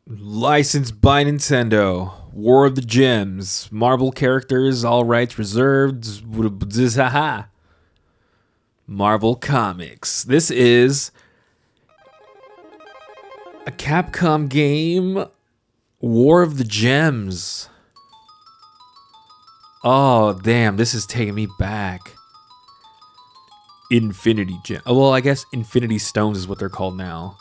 Licensed by Nintendo. War of the Gems. Marvel characters, all rights reserved. Marvel Comics. This is a Capcom game. War of the Gems. Oh, damn. This is taking me back. Infinity Gem. Oh, well, I guess Infinity Stones is what they're called now.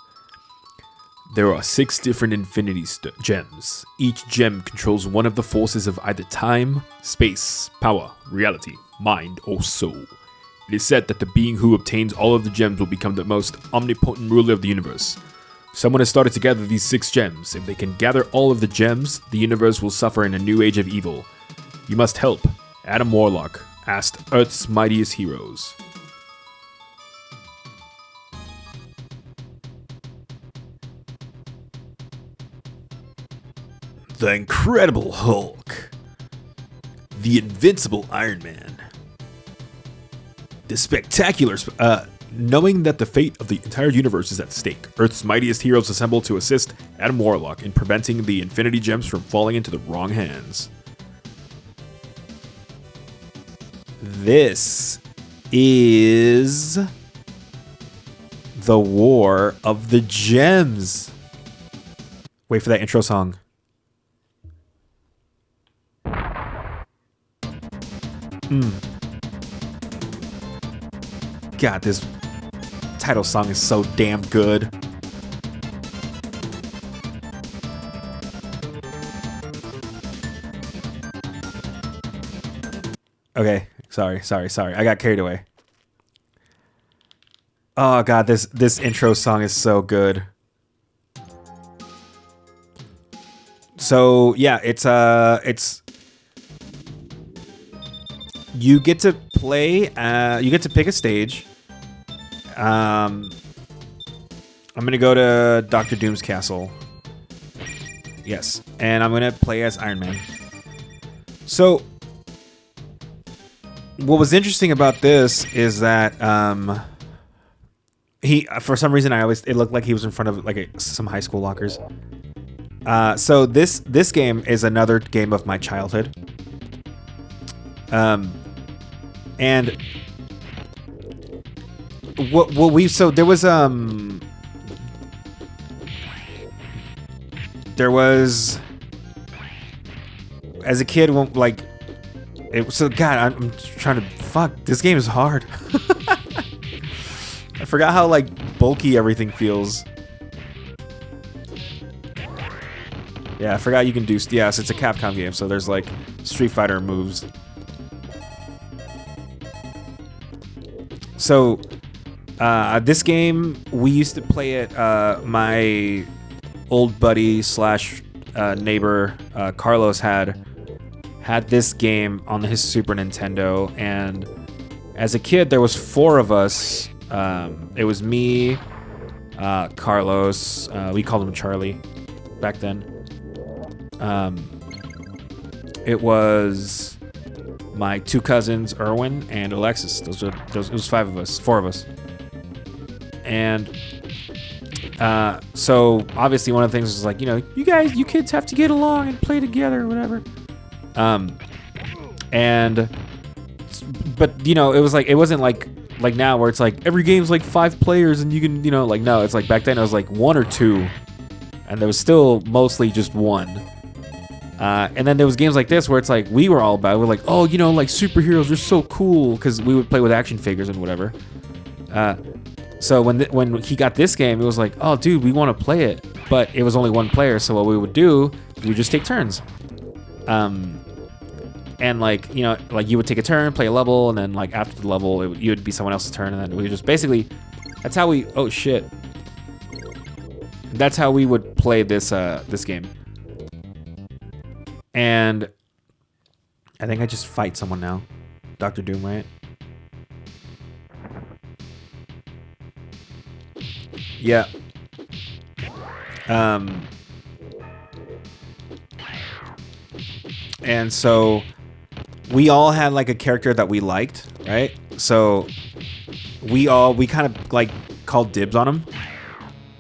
There are 6 different Infinity Gems. Each gem controls one of the forces of either time, space, power, reality, mind, or soul. It is said that the being who obtains all of the gems will become the most omnipotent ruler of the universe. Someone has started to gather these 6 gems. If they can gather all of the gems, the universe will suffer in a new age of evil. You must help. Adam Warlock asked Earth's mightiest heroes. The Incredible Hulk. The Invincible Iron Man. The Spectacular... knowing that the fate of the entire universe is at stake, Earth's mightiest heroes assemble to assist Adam Warlock in preventing the Infinity Gems from falling into the wrong hands. This is... the War of the Gems. Wait for that intro song. God, this title song is so damn good. Okay, sorry. I got carried away. Oh god, this intro song is so good. So yeah, it's you get to play. You get to pick a stage. I'm gonna go to Dr. Doom's castle. Yes, and I'm gonna play as Iron Man. So, what was interesting about this is that he, for some reason, it looked like he was in front of like some high school lockers. So this game is another game of my childhood. And there was as a kid, like it. So God, I'm trying to this game is hard. I forgot how like bulky everything feels. Yeah, I forgot you can do. Yes, it's a Capcom game, so there's like Street Fighter moves. So, this game, we used to play it, my old buddy / neighbor, Carlos had this game on his Super Nintendo, and as a kid, there was 4 of us. It was me, Carlos, we called him Charlie back then. It was my 2 cousins, Erwin and Alexis. It was 4 of us. And so obviously one of the things was like, you kids have to get along and play together or whatever. But it was like, it wasn't like now where it's like every game's like 5 players and you can, like, no, it's like back then it was like 1 or 2, and there was still mostly just 1. And then there was games like this where it's like we were all about it. We're like, oh, like superheroes are so cool, because we would play with action figures and whatever. So when he got this game, it was like, oh, dude, we want to play it, but it was only 1 player. So what we would do, we would just take turns. And like you would take a turn, play a level, and then like after the level, it would be someone else's turn, and then we just basically, that's how we. Oh shit. That's how we would play this game. And I think I just fight someone now. Dr. Doom, right? Yeah. And so we all had like a character that we liked, right? So we kind of like called dibs on him.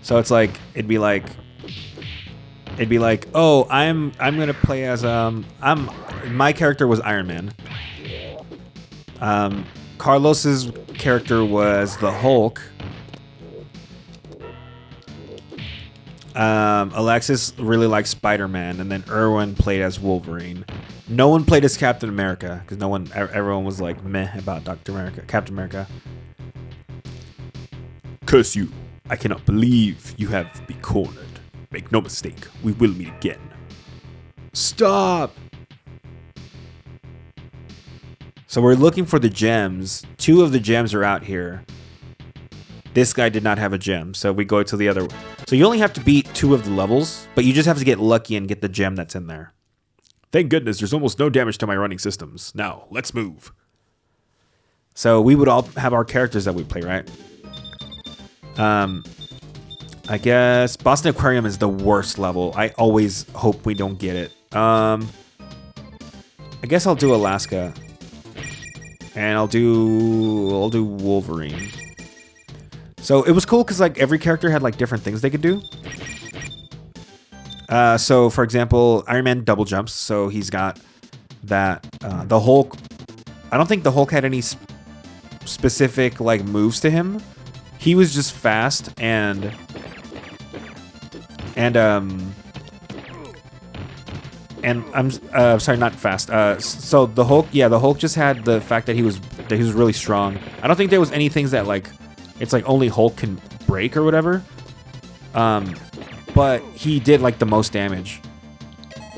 So it's like, it'd be like, it'd be like, oh, I'm gonna play as my character was Iron Man. Carlos's character was the Hulk. Alexis really liked Spider-Man, and then Erwin played as Wolverine. No one played as Captain America because everyone was like meh about Captain America. Curse you! I cannot believe you have been cornered. Make no mistake, we will meet again. Stop! So we're looking for the gems. 2 of the gems are out here. This guy did not have a gem, so we go to the other. So you only have to beat 2 of the levels, but you just have to get lucky and get the gem that's in there. Thank goodness there's almost no damage to my running systems. Now, let's move. So we would all have our characters that we play, right? I guess Boston Aquarium is the worst level. I always hope we don't get it. I guess I'll do Alaska. And I'll do Wolverine. So it was cool because like every character had like different things they could do. So for example, Iron Man double jumps. So he's got that. The Hulk. I don't think the Hulk had any specific like moves to him. He was just fast and I'm sorry, not fast. So the Hulk, the Hulk just had the fact that he was really strong. I don't think there was any things that like it's like only Hulk can break or whatever. But he did like the most damage.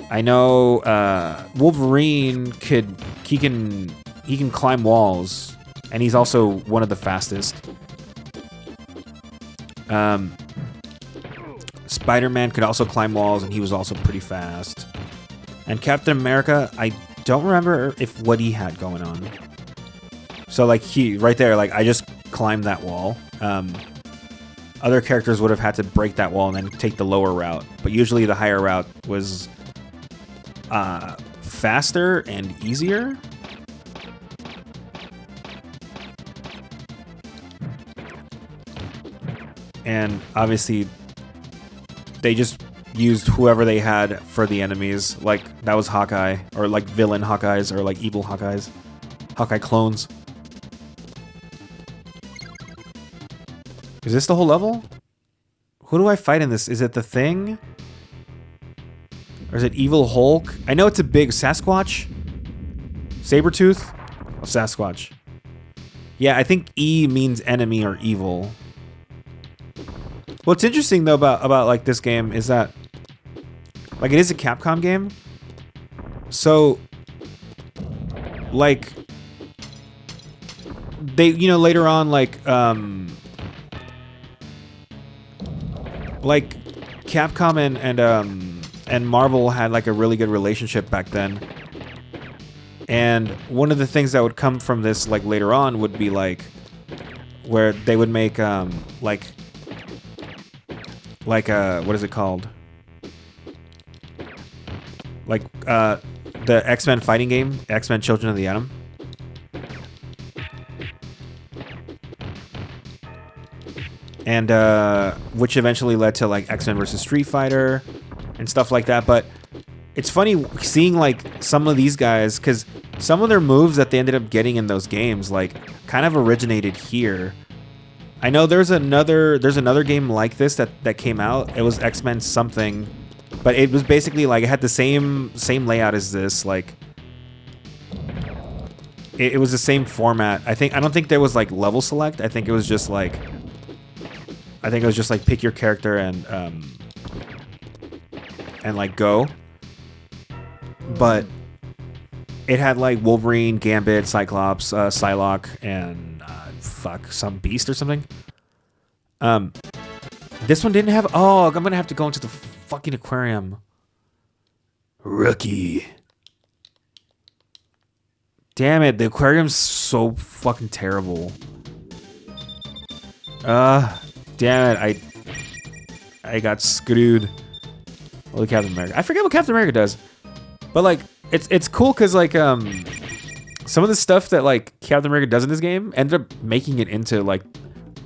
I know Wolverine can climb walls, and he's also one of the fastest. Spider-Man could also climb walls, and he was also pretty fast. And Captain America, I don't remember what he had going on. So like he right there, like I just climbed that wall. Other characters would have had to break that wall and then take the lower route, but usually the higher route was faster and easier. And obviously they just used whoever they had for the enemies. Like that was Hawkeye, or like villain Hawkeyes, or like evil Hawkeyes, Hawkeye clones. Is this the whole level? Who do I fight in this? Is it the Thing? Or is it Evil Hulk? I know it's a big Sasquatch. Sabretooth? Oh, Sasquatch. Yeah, I think E means enemy or evil. What's interesting though about like this game is that like it is a Capcom game. So like they later on like Capcom and Marvel had like a really good relationship back then. And one of the things that would come from this like later on would be like where they would make what is it called? Like the X-Men fighting game, X-Men Children of the Atom. And which eventually led to like X-Men versus Street Fighter and stuff like that. But it's funny seeing like some of these guys, because some of their moves that they ended up getting in those games like kind of originated here. I know there's another game like this that came out. It was X-Men something, but it was basically like it had the same layout as this. Like it was the same format. I don't think there was like level select. I think it was just like pick your character and like go. But it had like Wolverine, Gambit, Cyclops, Psylocke, and some beast or something. This one didn't have. Oh, I'm gonna have to go into the fucking aquarium. Rookie. Damn it, the aquarium's so fucking terrible. Damn it, I got screwed. Holy Captain America. I forget what Captain America does. But like it's cool because like some of the stuff that like Captain America does in this game ended up making it into like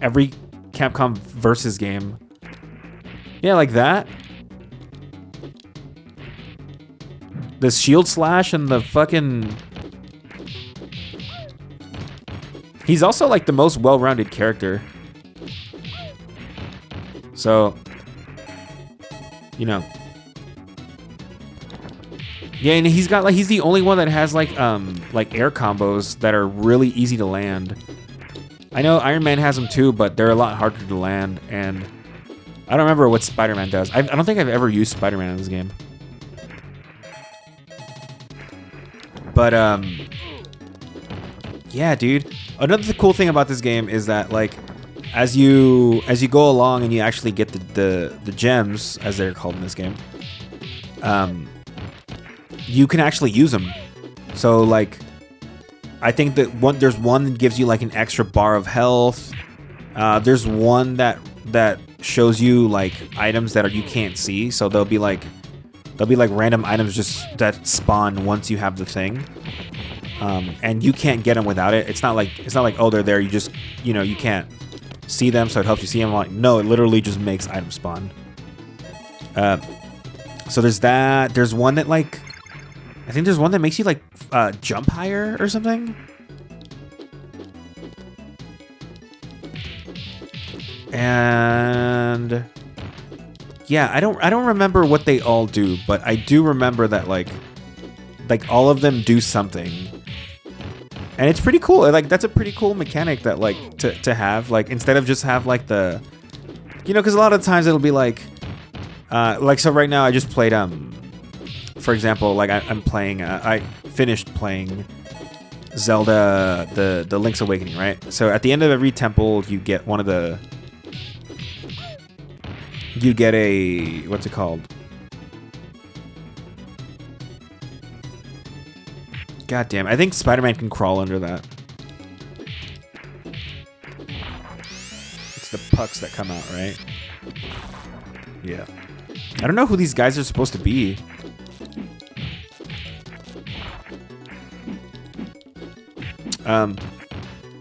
every Capcom versus game. Yeah, like that. the shield slash and the fucking... He's also like the most well-rounded character. So, you know. Yeah, and he's got like, he's the only one that has like air combos that are really easy to land. I know Iron Man has them too, but they're a lot harder to land, and I don't remember what Spider-Man does. I don't think I've ever used Spider-Man in this game. But, yeah, dude. Another cool thing about this game is that, like, as you go along and you actually get the gems, as they're called in this game, you can actually use them. So, like, I think that there's one that gives you, like, an extra bar of health. There's one that shows you, like, items that you can't see. So they'll be like random items just that spawn once you have the thing. And you can't get them without it. It's not like, oh, they're there. You just, you know, you can't see them, so it helps you see them. Like, no, it literally just makes items spawn. So there's that. There's one that, like, I think there's one that makes you, like, jump higher or something. And yeah, I don't remember what they all do, but I do remember that like all of them do something. And it's pretty cool. Like, that's a pretty cool mechanic that, like, to have, like, instead of just have, like, the, you know, because a lot of times it'll be like so right now I just played, for example, like, I'm playing, I finished playing Zelda, the Link's Awakening, right? So at the end of every temple, you get one of the, you get a, what's it called? God damn, I think Spider-Man can crawl under that. It's the pucks that come out, right? Yeah. I don't know who these guys are supposed to be.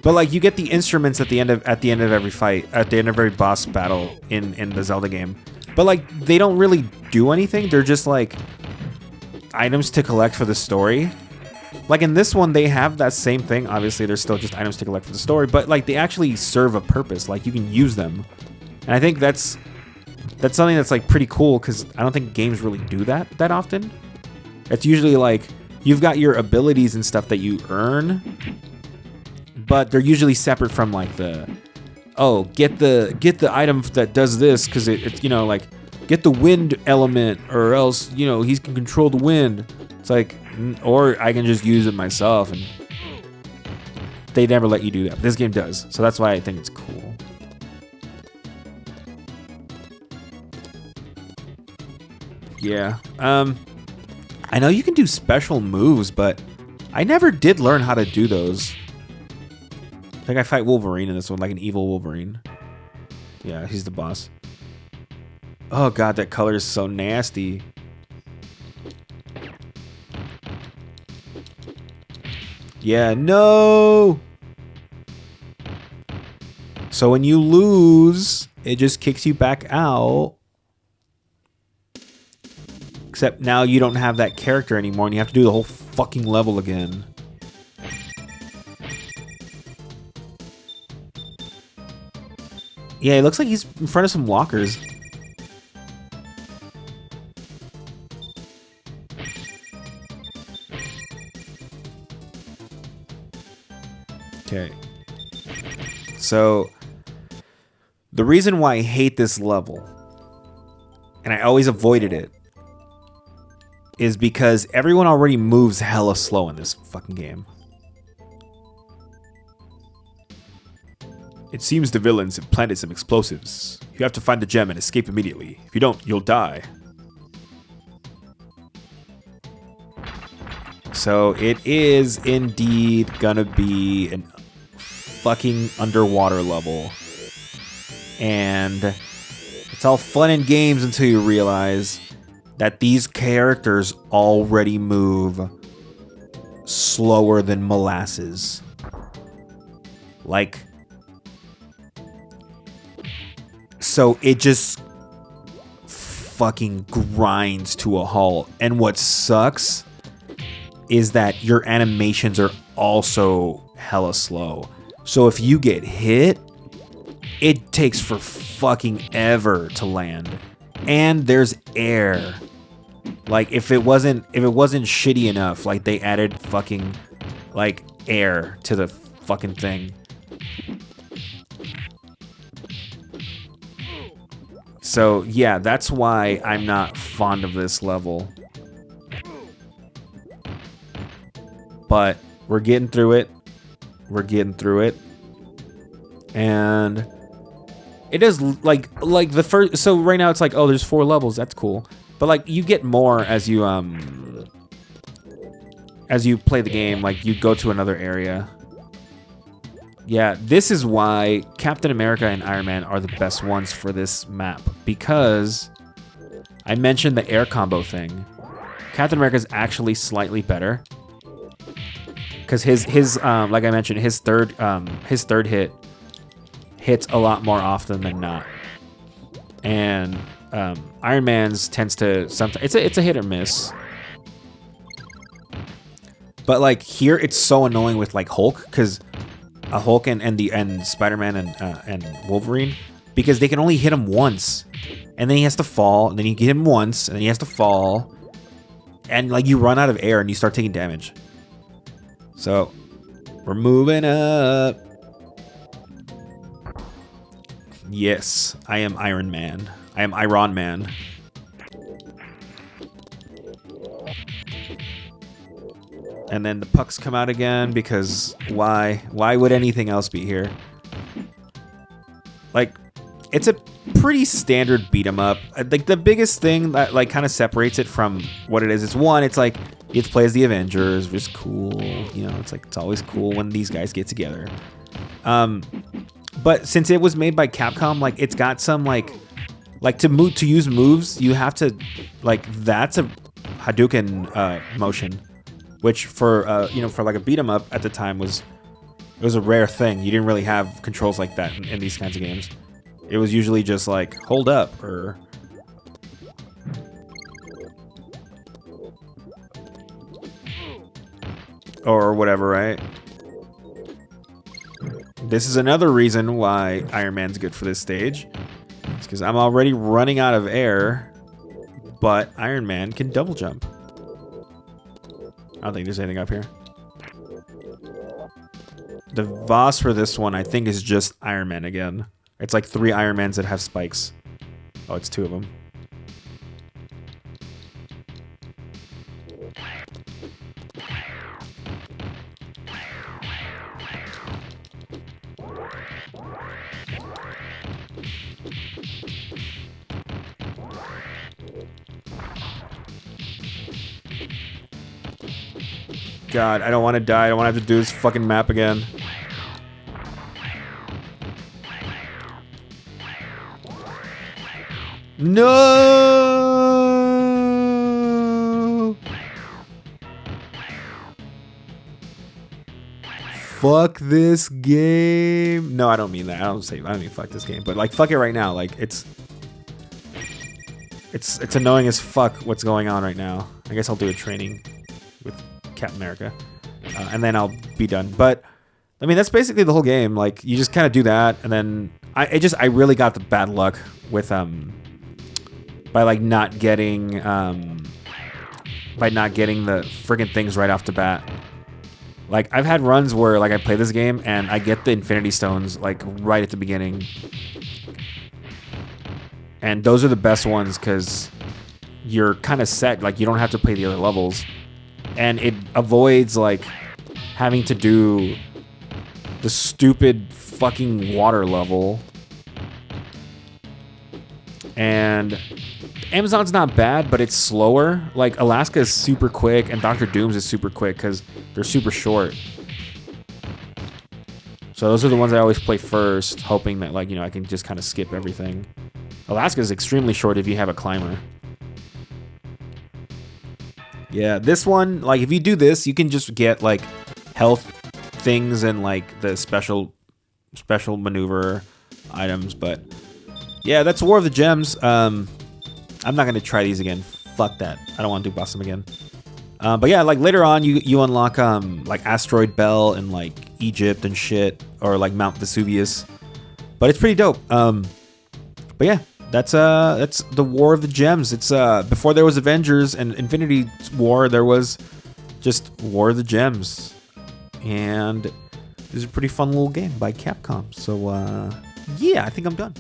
But like, you get the instruments at the end of every fight, at the end of every boss battle in the Zelda game. But like, they don't really do anything. They're just like items to collect for the story. Like in this one, they have that same thing. Obviously, they're still just items to collect for the story, but like they actually serve a purpose. Like, you can use them, and I think that's something that's like pretty cool, because I don't think games really do that often. It's usually like you've got your abilities and stuff that you earn, but they're usually separate from like the, oh, get the item that does this because it's, you know, like, get the wind element or else, you know, he can control the wind. It's like, or I can just use it myself, and they never let you do that. But this game does, so that's why I think it's cool. Yeah. I know you can do special moves, but I never did learn how to do those. I think I fight Wolverine in this one, like an evil Wolverine. Yeah, he's the boss. Oh god, that color is so nasty. Yeah, no! So when you lose, it just kicks you back out. Except now you don't have that character anymore, and you have to do the whole fucking level again. Yeah, it looks like he's in front of some walkers. Okay. So, the reason why I hate this level, and I always avoided it, is because everyone already moves hella slow in this fucking game. It seems the villains have planted some explosives. You have to find the gem and escape immediately. If you don't, you'll die. So it is indeed gonna be an fucking underwater level. And it's all fun and games until you realize that these characters already move slower than molasses. Like, so it just fucking grinds to a halt. And what sucks is that your animations are also hella slow. So if you get hit, it takes for fucking ever to land. And there's air. Like if it wasn't shitty enough, like they added fucking like air to the fucking thing. So yeah, that's why I'm not fond of this level. But we're getting through it. We're getting through it. And it is like the first, so right now it's like, oh, there's 4 levels, that's cool. But like you get more as you play the game, like you go to another area. Yeah, this is why Captain America and Iron Man are the best ones for this map, because I mentioned the air combo thing. Captain America is actually slightly better because his like I mentioned, his third hit hits a lot more often than not, and Iron Man's tends to sometimes it's a hit or miss. But like here, it's so annoying with like Hulk, because Hulk and Spider-Man and Wolverine, because they can only hit him once, and then he has to fall, and then you hit him once, and then he has to fall, and like you run out of air and you start taking damage. So we're moving up. Yes, I am Iron Man. I am Iron Man. And then the pucks come out again, because why? Why would anything else be here? Like, it's a pretty standard beat 'em up. Like the biggest thing that like kind of separates it from what it is one, it's like you have to play as the Avengers, which is cool. You know, it's like it's always cool when these guys get together. But since it was made by Capcom, like it's got some like to use moves, you have to like that's a Hadouken motion. Which for for like a beat 'em up at the time was a rare thing. You didn't really have controls like that in these kinds of games. It was usually just like hold up or whatever, right? This is another reason why Iron Man's good for this stage. It's because I'm already running out of air, but Iron Man can double jump. I don't think there's anything up here. The boss for this one, I think, is just Iron Man again. It's like 3 Iron Mans that have spikes. Oh, it's 2 of them. God, I don't want to die. I don't want to have to do this fucking map again. No! Fuck this game. No, I don't mean that. I don't mean fuck this game, but like fuck it right now. Like it's annoying as fuck what's going on right now. I guess I'll do a training with Captain America, and then I'll be done. But I mean, that's basically the whole game. Like you just kind of do that, and then I really got the bad luck with by not getting the friggin' things right off the bat. Like I've had runs where like I play this game and I get the Infinity Stones like right at the beginning, and those are the best ones because you're kind of set. Like you don't have to play the other levels. And it avoids like having to do the stupid fucking water level. And Amazon's not bad, but it's slower. Like Alaska is super quick, and Dr. Doom's is super quick because they're super short. So those are the ones I always play first, hoping that like I can just kind of skip everything. Alaska is extremely short if you have a climber. Yeah, this one, like, if you do this, you can just get, like, health things and, like, the special maneuver items, but, yeah, that's War of the Gems. I'm not going to try these again. Fuck that. I don't want to do Bossum again. But yeah, like later on, you unlock like Asteroid Belle and like Egypt and shit, or like Mount Vesuvius. But it's pretty dope. But yeah, that's the War of the Gems. It's before there was Avengers and Infinity War, there was just War of the Gems, and this is a pretty fun little game by Capcom. So yeah, I think I'm done.